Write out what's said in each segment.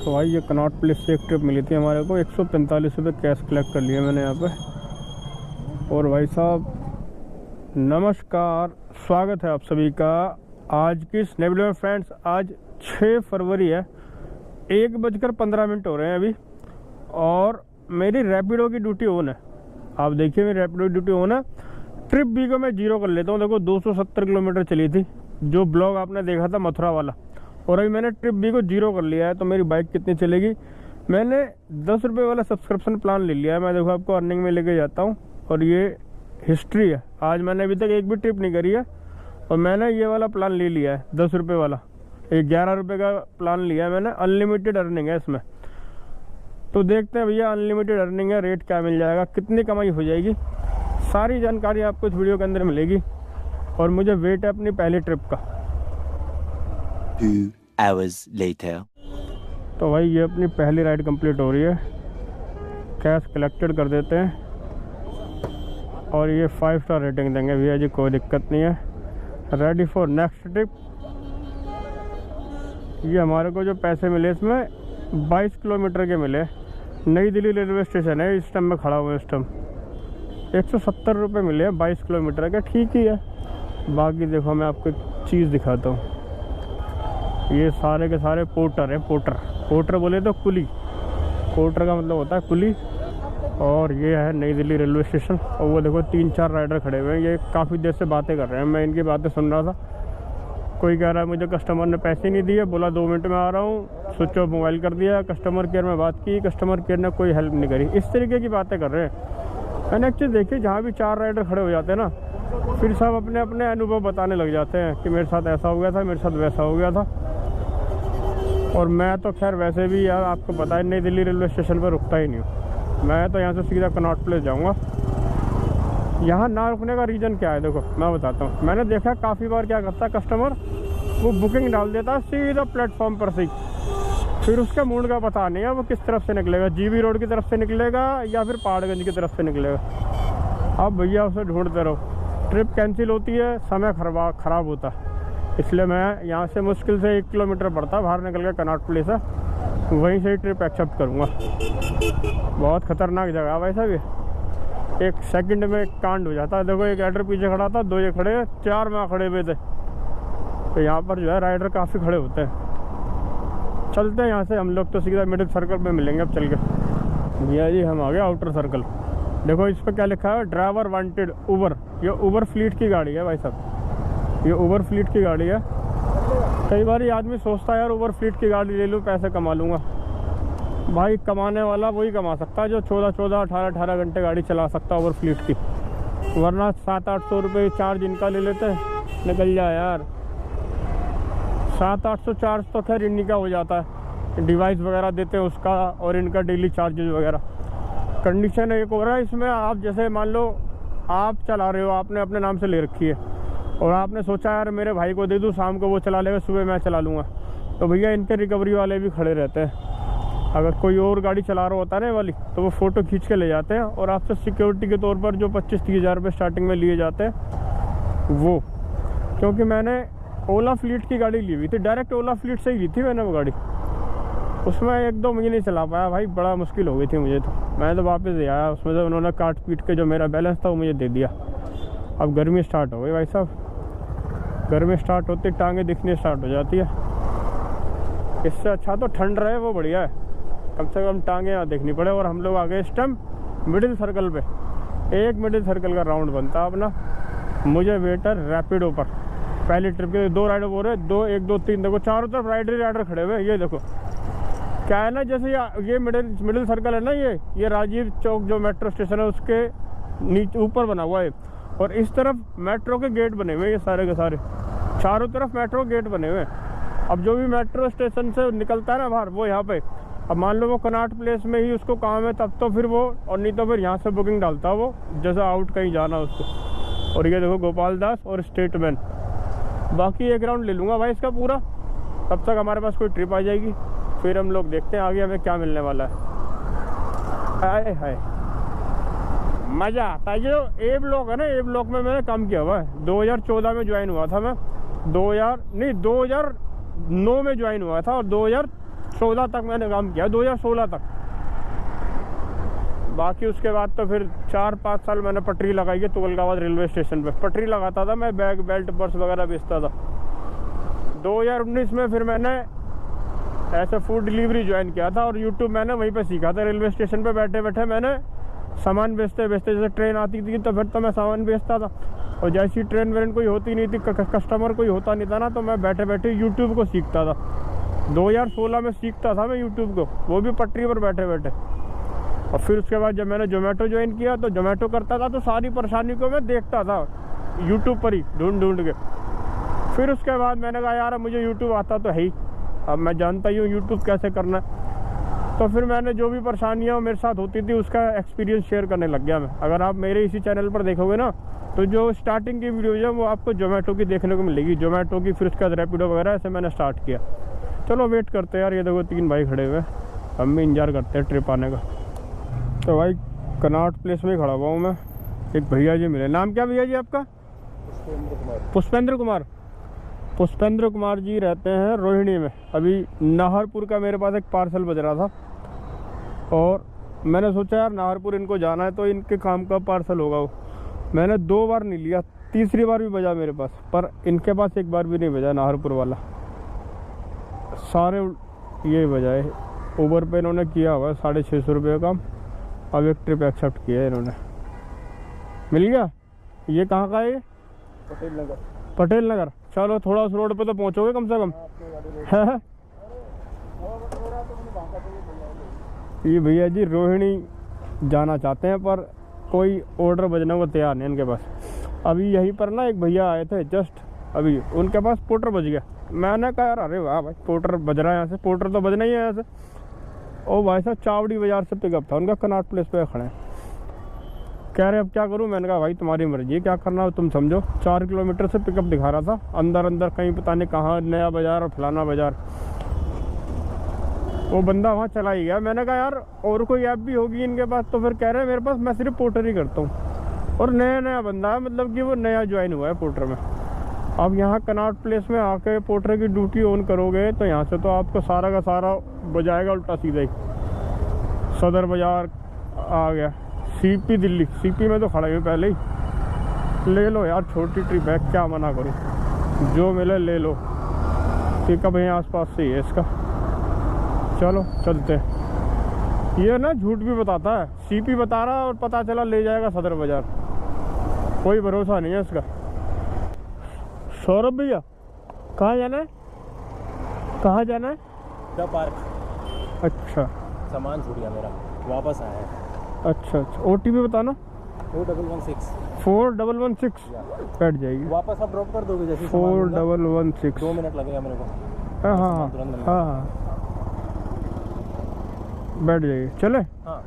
तो भाई ये कनॉट प्लेस से एक ट्रिप मिली थी हमारे को, 145 रुपये कैश कलेक्ट कर लिए मैंने यहाँ पे। और भाई साहब नमस्कार, स्वागत है आप सभी का आज की इस नए वीडियो में। फ्रेंड्स आज 6 फरवरी है, 1:15 हो रहे हैं अभी, और मेरी रैपिडो की ड्यूटी ऑन है। आप देखिए मेरी रैपिडो की ड्यूटी ऑन है। ट्रिप बी को मैं जीरो कर लेता हूँ। देखो 270 किलोमीटर चली थी, जो ब्लॉग आपने देखा था मथुरा वाला, और अभी मैंने ट्रिप बी को जीरो कर लिया है। तो मेरी बाइक कितनी चलेगी, मैंने 10 रुपये वाला सब्सक्रिप्शन प्लान ले लिया है। मैं देखो आपको अर्निंग में लेके जाता हूँ, और ये हिस्ट्री है। आज मैंने अभी तक एक भी ट्रिप नहीं करी है, और मैंने ये वाला प्लान ले लिया है 10 रुपये वाला। 11 रुपये का प्लान लिया है मैंने, अनलिमिटेड अर्निंग है इसमें। तो देखते हैं भैया अनलिमिटेड अर्निंग है, रेट क्या मिल जाएगा, कितनी कमाई हो जाएगी, सारी जानकारी आपको इस वीडियो के अंदर मिलेगी। और मुझे वेट है अपनी पहली ट्रिप का। 2 hours later. तो भाई ये अपनी पहली राइड कंप्लीट हो रही है, कैश कलेक्टेड कर देते हैं, और ये 5 स्टार रेटिंग देंगे भैया जी, कोई दिक्कत नहीं है। Ready for next trip. ये हमारे को जो पैसे मिले इसमें 22 किलोमीटर के मिले। नई दिल्ली रेलवे स्टेशन है, इस टाइम में खड़ा हुआ, इस टाइम 170 रुपये मिले हैं 22 किलोमीटर के, ठीक ही है। बाकी देखो मैं आपको एक चीज़ दिखाता हूँ। ये सारे के सारे पोर्टर हैं, पोर्टर बोले तो कुली, पोर्टर का मतलब होता है कुली। और ये है नई दिल्ली रेलवे स्टेशन, और वो देखो 3-4 राइडर खड़े हुए हैं। ये काफ़ी देर से बातें कर रहे हैं, मैं इनकी बातें सुन रहा था। कोई कह रहा है मुझे कस्टमर ने पैसे नहीं दिए, बोला 2 मिनट में आ रहा हूँ, स्विच ऑफ मोबाइल कर दिया। कस्टमर केयर में बात की, कस्टमर केयर ने कोई हेल्प नहीं करी। इस तरीके की बातें कर रहे हैं। मैंने एक चीज़ देखी, जहाँ भी 4 राइडर खड़े हो जाते हैं ना, फिर सब अपने अपने अनुभव बताने लग जाते हैं कि मेरे साथ ऐसा हो गया था, मेरे साथ वैसा हो गया था। और मैं तो खैर वैसे भी यार आपको पता है नई दिल्ली रेलवे स्टेशन पर रुकता ही नहीं हूँ। मैं तो यहाँ से सीधा कनॉट प्लेस जाऊँगा। यहाँ ना रुकने का रीज़न क्या है, देखो मैं बताता हूँ। मैंने देखा काफ़ी बार क्या करता है कस्टमर, वो बुकिंग डाल देता है सीधा प्लेटफॉर्म पर से ही, फिर उसका मूड का पता नहीं है वो किस तरफ से निकलेगा, जीबी रोड की तरफ से निकलेगा या फिर पहाड़गंज की तरफ से निकलेगा। अब भैया उसे ढूंढते रहो। ट्रिप कैंसिल होती है, समय ख़राब होता है, इसलिए मैं यहाँ से मुश्किल से 1 किलोमीटर पड़ता बाहर निकल के कनॉट प्लेस है, वहीं से ही ट्रिप एक्सेप्ट करूँगा। बहुत ख़तरनाक जगह है भाई साहब ये, एक सेकंड में एक कांड हो जाता है। देखो एक राइडर पीछे खड़ा था, 2 ये खड़े, 4 में खड़े हुए थे। तो यहाँ पर जो है राइडर काफ़ी खड़े होते हैं। चलते हैं यहाँ से हम लोग, तो सीधा मिडिल सर्कल पे मिलेंगे अब चल के। भैया जी हम आ गए आउटर सर्कल। देखो इस पर क्या लिखा है, ड्राइवर वांटेड उबर। ये उबर फ्लीट की गाड़ी है भाई साहब, ये उबर फ्लीट की गाड़ी है। कई बार ये आदमी सोचता है यार उबर फ्लीट की गाड़ी ले लूँ, पैसे कमा लूँगा। भाई कमाने वाला वही कमा सकता है जो 14-14, 18-18 घंटे गाड़ी चला सकता है उबर फ्लीट की, वरना 700-800 रुपये चार्ज इनका ले लेते हैं, निकल जाए यार। 700-800 चार्ज तो खैर इन्हीं का हो जाता है, डिवाइस वगैरह देते हैं उसका, और इनका डेली चार्जेस वगैरह। कंडीशन एक हो रहा है इसमें, आप जैसे मान लो आप चला रहे हो, आपने अपने नाम से ले रखी है, और आपने सोचा यार मेरे भाई को दे दूँ, शाम को वो चला लेगा, सुबह मैं चला लूँगा। तो भैया इनके रिकवरी वाले भी खड़े रहते हैं। अगर कोई और गाड़ी चला रहा होता है ना वाली, तो वो फ़ोटो खींच के ले जाते हैं, और आपसे सिक्योरिटी के तौर पर जो 25-30 हज़ार रुपये स्टार्टिंग में लिए जाते हैं वो। क्योंकि मैंने ओला फ्लीट की गाड़ी ली हुई थी, डायरेक्ट ओला फ्लीट से ही ली थी मैंने वो गाड़ी। उसमें 1-2 महीने नहीं चला पाया भाई, बड़ा मुश्किल हो गई थी मुझे। तो मैंने तो वापस दे आया, उसमें से उन्होंने काट पीट के जो मेरा बैलेंस था वो मुझे दे दिया। अब गर्मी स्टार्ट हो गई भाई साहब, गर्मी स्टार्ट होती टांगें दिखनी स्टार्ट हो जाती है। इससे अच्छा तो ठंड रहे वो बढ़िया है, कम से कम टांगें यहाँ देखनी पड़े। और हम लोग आ गए इस टाइम मिडिल सर्कल पे, एक मिडिल सर्कल का राउंड बनता है अपना। मुझे वेट है रैपिडो पर, पहली ट्रिप के 2 राइडर बोल रहे, 2 1 2 3, देखो चारों तरफ राइडर खड़े हुए। ये देखो क्या है ना, जैसे ये मिडिल सर्कल है ना, ये राजीव चौक जो मेट्रो स्टेशन है उसके नीचे ऊपर बना हुआ है, और इस तरफ मेट्रो के गेट बने हुए, ये सारे के सारे चारों तरफ मेट्रो गेट बने हुए। अब जो भी मेट्रो स्टेशन से निकलता है ना बाहर, वो यहाँ पे, अब मान लो वो कनॉट प्लेस में ही उसको काम है तब तो फिर वो, और नहीं तो फिर यहाँ से बुकिंग डालता है वो, जैसा आउट कहीं जाना उसको। और ये देखो गोपाल दास और स्टेटमैन। बाकी 1 राउंड ले लूँगा भाई इसका पूरा, तब तक हमारे पास कोई ट्रिप आ जाएगी, फिर हम लोग देखते हैं आगे हमें क्या मिलने वाला है। हाय हाय मज़ा आता है। जो ए ब्लॉक है ना, ए ब्लॉक में मैंने काम किया हुआ है। 2014 में ज्वाइन हुआ था मैं, 2009 में ज्वाइन हुआ था, और 2016 तक मैंने काम किया, 2016 तक। बाकी उसके बाद तो फिर 4-5 साल मैंने पटरी लगाई है तुगलकाबाद रेलवे स्टेशन पे। पटरी लगाता था मैं, बैग बेल्ट पर्स वगैरह बेचता था। 2019 में फिर मैंने ऐसे फूड डिलीवरी ज्वाइन किया था और यूट्यूब मैंने वहीं पे सीखा था। रेलवे स्टेशन पे बैठे बैठे मैंने सामान बेचते बेचते, जैसे ट्रेन आती थी तो फिर तो मैं सामान बेचता था, और जैसी ट्रेन व्रेन कोई होती नहीं थी, कस्टमर कोई होता नहीं था ना, तो मैं बैठे बैठे यूट्यूब को सीखता था। 2016 में सीखता था मैं यूट्यूब को, वो भी पटरी पर बैठे बैठे। और फिर उसके बाद जब मैंने जोमेटो ज्वाइन किया तो जोमेटो करता था, तो सारी परेशानी को मैं देखता था यूट्यूब पर ही ढूंढ के। फिर उसके बाद मैंने कहा यार मुझे यूट्यूब आता तो है ही, अब मैं जानता ही हूँ यूट्यूब कैसे करना है। तो फिर मैंने जो भी परेशानियाँ मेरे साथ होती थी उसका एक्सपीरियंस शेयर करने लग गया मैं। अगर आप मेरे इसी चैनल पर देखोगे ना, तो जो स्टार्टिंग की वीडियोज है वो आपको जोमेटो की देखने को मिलेगी, जोमेटो की, फिर उसके बाद रैपिडो वगैरह, ऐसे मैंने स्टार्ट किया। चलो वेट करते हैं यार, ये देखो 3 भाई खड़े हुए, हम भी इंतजार करते हैं ट्रिप आने का। तो भाई कनॉट प्लेस में खड़ा हुआ हूँ मैं, एक भैया जी मिले। नाम क्या भैया जी आपका? पुष्पेंद्र कुमार। पुष्पेंद्र कुमार जी रहते हैं रोहिणी में। अभी नाहरपुर का मेरे पास एक पार्सल बज रहा था, और मैंने सोचा यार नाहरपुर इनको जाना है तो इनके काम का पार्सल होगा वो। मैंने 2 बार नहीं लिया, तीसरी बार भी बजा मेरे पास, पर इनके पास एक बार भी नहीं बजा नाहरपुर वाला, सारे ये बजाए। ऊबर पे इन्होंने किया हुआ 650 रुपये का। अब एक ट्रिप एक्सेप्ट किया है इन्होंने। मिल गया। ये कहाँ का है? पटेल नगर। पटेल नगर। चलो थोड़ा उस रोड पे तो पहुँचोगे कम से कम। है ये भैया जी रोहिणी जाना चाहते हैं, पर कोई ऑर्डर बजने को तैयार नहीं इनके पास। अभी यहीं पर ना एक भैया आए थे जस्ट अभी, उनके पास पोर्टर बज गया। मैंने कहा यार अरे वाह भाई पोर्टर बज रहा है यहाँ से, पोर्टर तो बजना ही है यहाँ से। और भाई साहब चावड़ी बाजार से पिकअप था उनका, कनॉट प्लेस पे खड़े हैं। कह रहे अब क्या करूँ? मैंने कहा भाई तुम्हारी मर्जी है, क्या करना हो तुम समझो। 4 किलोमीटर से पिकअप दिखा रहा था, अंदर कहीं पता नहीं कहाँ नया बाजार और फलाना बाजार। वो बंदा वहाँ चला ही गया। मैंने कहा यार और कोई ऐप भी होगी इनके पास, तो फिर कह रहे हैं मेरे पास मैं सिर्फ पोर्टर ही करता हूँ। और नया बंदा है, मतलब कि वो नया ज्वाइन हुआ है पोर्टर में। अब यहाँ कनॉट प्लेस में आके पोर्टर की ड्यूटी ऑन करोगे तो यहाँ से तो आपको सारा का सारा बजाएगा उल्टा सीधा ही। सदर बाजार आ गया, सीपी दिल्ली, सीपी में तो खड़े हुए पहले ही। ले लो यार, छोटी ट्रिप है, क्या मना करूँ, जो मिले ले लो। पिकअप यहीं आसपास से ही है इसका। चलो चलते हैं। ये ना झूठ भी बताता है, सीपी बता रहा है और पता चला ले जाएगा सदर बाजार। कोई भरोसा नहीं है इसका। सौरभ भैया कहाँ जाना है? कहाँ जाना है? The park. अच्छा, सामान छूट गया मेरा, वापस आया है। अच्छा OTP बताना। 4116। 4116 बैठ जाएगी। वापस आप ड्रॉप कर दोगे जैसे? 4116। 2 मिनट लगेगा मेरे को। हाँ हाँ हाँ, बैठ जाइए। चले हाँ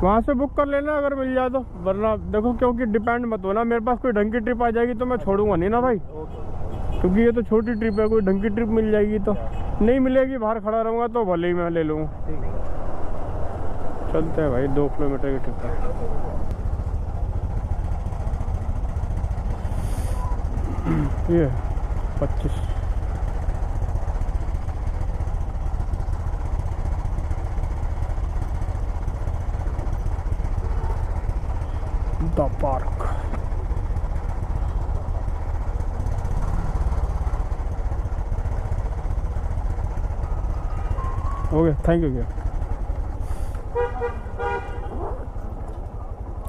वहाँ से बुक कर लेना अगर मिल जाए तो, वरना देखो क्योंकि डिपेंड मत होना। मेरे पास कोई ढंग की ट्रिप आ जाएगी तो मैं छोड़ूंगा नहीं ना भाई, क्योंकि ये तो छोटी ट्रिप है। कोई ढंग की ट्रिप मिल जाएगी तो, नहीं मिलेगी बाहर खड़ा रहूँगा तो भले ही मैं ले लूँगा। चलते हैं भाई, 2 किलोमीटर की ट्रिप है। ये 25 the park. Okay thank you.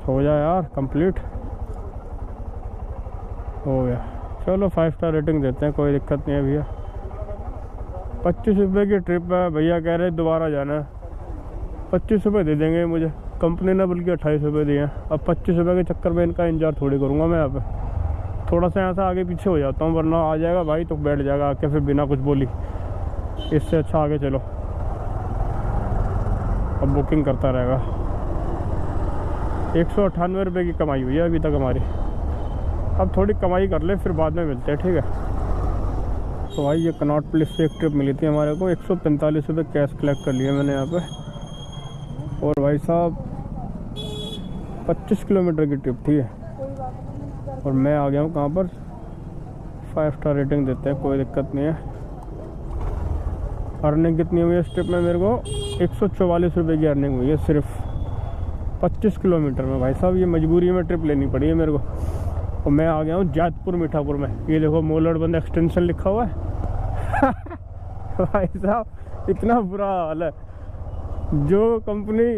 हो जाए यार कंप्लीट, हो गया। चलो 5 स्टार रेटिंग देते हैं, कोई दिक्कत नहीं है भैया। 25 रुपये की ट्रिप है, भैया कह रहे दोबारा जाना है। 25 रुपये दे देंगे मुझे, कंपनी ने बल्कि 28 रुपये दिए हैं। अब 25 रुपये के चक्कर में इनका इंतजार थोड़ी करूँगा मैं। यहाँ पे थोड़ा सा यहाँ से आगे पीछे हो जाता हूँ, वरना आ जाएगा भाई तो बैठ जाएगा आके फिर बिना कुछ बोली। इससे अच्छा आगे चलो, अब बुकिंग करता रहेगा। 198 रुपये की कमाई हुई है अभी तक हमारी। अब थोड़ी कमाई कर ले, फिर बाद में मिलते हैं, ठीक है। तो भाई ये कनॉट प्लेस से एक ट्रिप मिली थी हमारे को। 145 रुपये कैश कलेक्ट कर लिए मैंने यहाँ पे। और भाई साहब 25 किलोमीटर की ट्रिप थी, और मैं आ गया हूँ कहाँ पर? 5 स्टार रेटिंग देते हैं, कोई दिक्कत नहीं है। अर्निंग कितनी हुई है इस ट्रिप में मेरे को? 144 रुपये की अर्निंग हुई है सिर्फ 25 किलोमीटर में। भाई साहब ये मजबूरी में ट्रिप लेनी पड़ी है मेरे को। और मैं आ गया हूँ जैतपुर मीठापुर में। ये देखो मोलड़बंद एक्सटेंशन लिखा हुआ है। भाई साहब इतना बुरा हाल है। जो कंपनी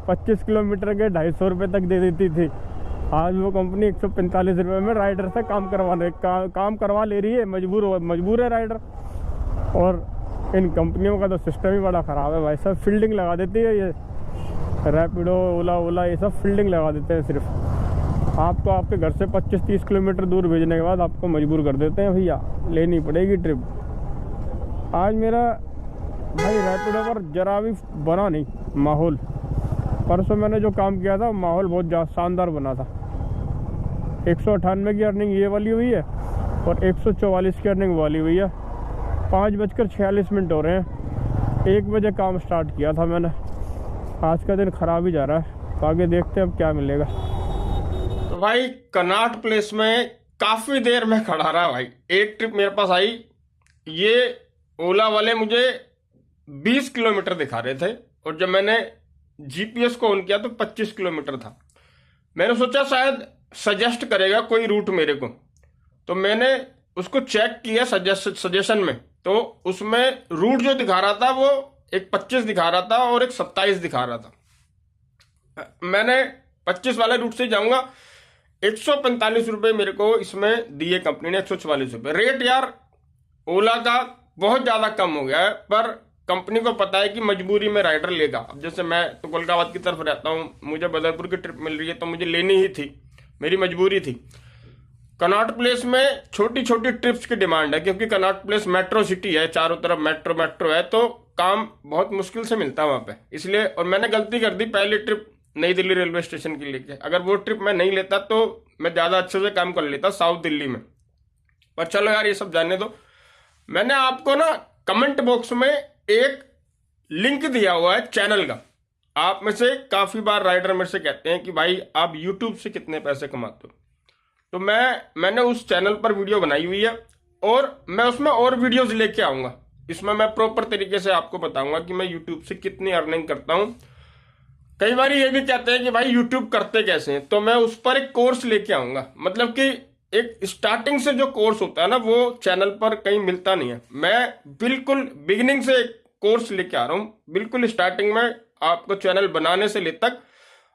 25 किलोमीटर के 250 रुपये तक दे देती थी, आज वो कंपनी 145 रुपये में राइडर से काम करवा ले रही है। मजबूर है राइडर। और इन कंपनियों का तो सिस्टम ही बड़ा ख़राब है भाई साहब। फील्डिंग लगा देती है ये रैपिडो, ओला ये सब फील्डिंग लगा देते हैं। सिर्फ आपको आपके घर से 25-30 किलोमीटर दूर भेजने के बाद आपको मजबूर कर देते हैं, भैया लेनी पड़ेगी ट्रिप। आज मेरा भाई रैपिडो पर जरा भी बना नहीं माहौल। परसों मैंने जो काम किया था माहौल बहुत शानदार बना था। 198 की अर्निंग ये वाली हुई है और 144 की अर्निंग वाली हुई है। 5:46 हो रहे हैं। 1 बजे काम स्टार्ट किया था मैंने। आज का दिन ख़राब ही जा रहा है, तो आगे देखते हैं अब क्या मिलेगा। तो भाई कनॉट प्लेस में काफ़ी देर में खड़ा रहा भाई। एक ट्रिप मेरे पास आई, ये ओला वाले मुझे 20 किलोमीटर दिखा रहे थे और जब मैंने जीपीएस को ऑन किया तो 25 किलोमीटर था। मैंने सोचा शायद सजेस्ट करेगा कोई रूट मेरे को, तो मैंने उसको चेक किया सजेशन में। तो उसमें रूट जो दिखा रहा था वो एक 25 दिखा रहा था और एक 27 दिखा रहा था। मैंने 25 वाले रूट से जाऊंगा। 145 रुपये मेरे को इसमें दिए कंपनी ने, 144 रुपये। रेट यार ओला का बहुत ज़्यादा कम हो गया है, पर कंपनी को पता है कि मजबूरी में राइडर लेगा। अब जैसे मैं तो कोलकाता की तरफ रहता हूँ, मुझे बदरपुर की ट्रिप मिल रही है तो मुझे लेनी ही थी, मेरी मजबूरी थी। कनॉट प्लेस में छोटी छोटी ट्रिप्स की डिमांड है, क्योंकि कनॉट प्लेस मेट्रो सिटी है, चारों तरफ मेट्रो है, तो काम बहुत मुश्किल से मिलता है वहाँ पे। इसलिए और मैंने गलती कर दी पहली ट्रिप नई दिल्ली रेलवे स्टेशन की लेके। अगर वो ट्रिप मैं नहीं लेता तो मैं ज़्यादा अच्छे से काम कर लेता साउथ दिल्ली में। पर चलो यार ये सब जानने दो। मैंने आपको ना कमेंट बॉक्स में एक लिंक दिया हुआ है चैनल का। आप में से काफ़ी बार राइडर मेरे से कहते हैं कि भाई आप यूट्यूब से कितने पैसे कमाते हो, तो मैंने उस चैनल पर वीडियो बनाई हुई है और मैं उसमें और वीडियोस लेके आऊँगा। इसमें मैं प्रॉपर तरीके से आपको बताऊंगा कि मैं यूट्यूब से कितनी अर्निंग करता हूँ। कई बार ये भी कहते हैं कि भाई यूट्यूब करते कैसे हैं, तो मैं उस पर एक कोर्स लेके आऊँगा। मतलब कि एक स्टार्टिंग से जो कोर्स होता है ना, वो चैनल पर कहीं मिलता नहीं है। मैं बिल्कुल बिगिनिंग से एक कोर्स लेके आ रहा हूँ। बिल्कुल स्टार्टिंग में आपको चैनल बनाने से ले तक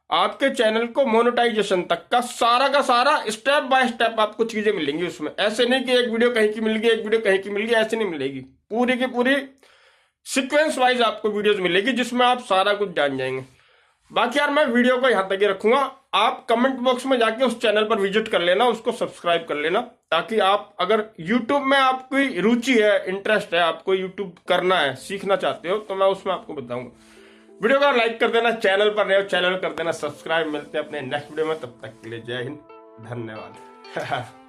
आपके चैनल को मोनेटाइजेशन तक का सारा स्टेप बाय स्टेप आपको चीजें मिलेंगी उसमें। ऐसे नहीं कि एक वीडियो कहीं की मिल गई, एक वीडियो कहीं की मिल गई, ऐसे नहीं मिलेगी। पूरी की पूरी सीक्वेंस वाइज आपको वीडियोस मिलेगी जिसमें आप सारा कुछ जान जाएंगे। बाकी यार मैं वीडियो को यहाँ तक ही रखूंगा। आप कमेंट बॉक्स में जाके उस चैनल पर विजिट कर लेना, उसको सब्सक्राइब कर लेना, ताकि आप अगर यूट्यूब में आपकी रुचि है, इंटरेस्ट है, आपको यूट्यूब करना है, सीखना चाहते हो, तो मैं उसमें आपको बताऊंगा। वीडियो को लाइक कर देना, चैनल पर नए हो चैनल कर देना सब्सक्राइब। मिलते हैं अपने नेक्स्ट वीडियो में, तब तक के लिए जय हिंद, धन्यवाद।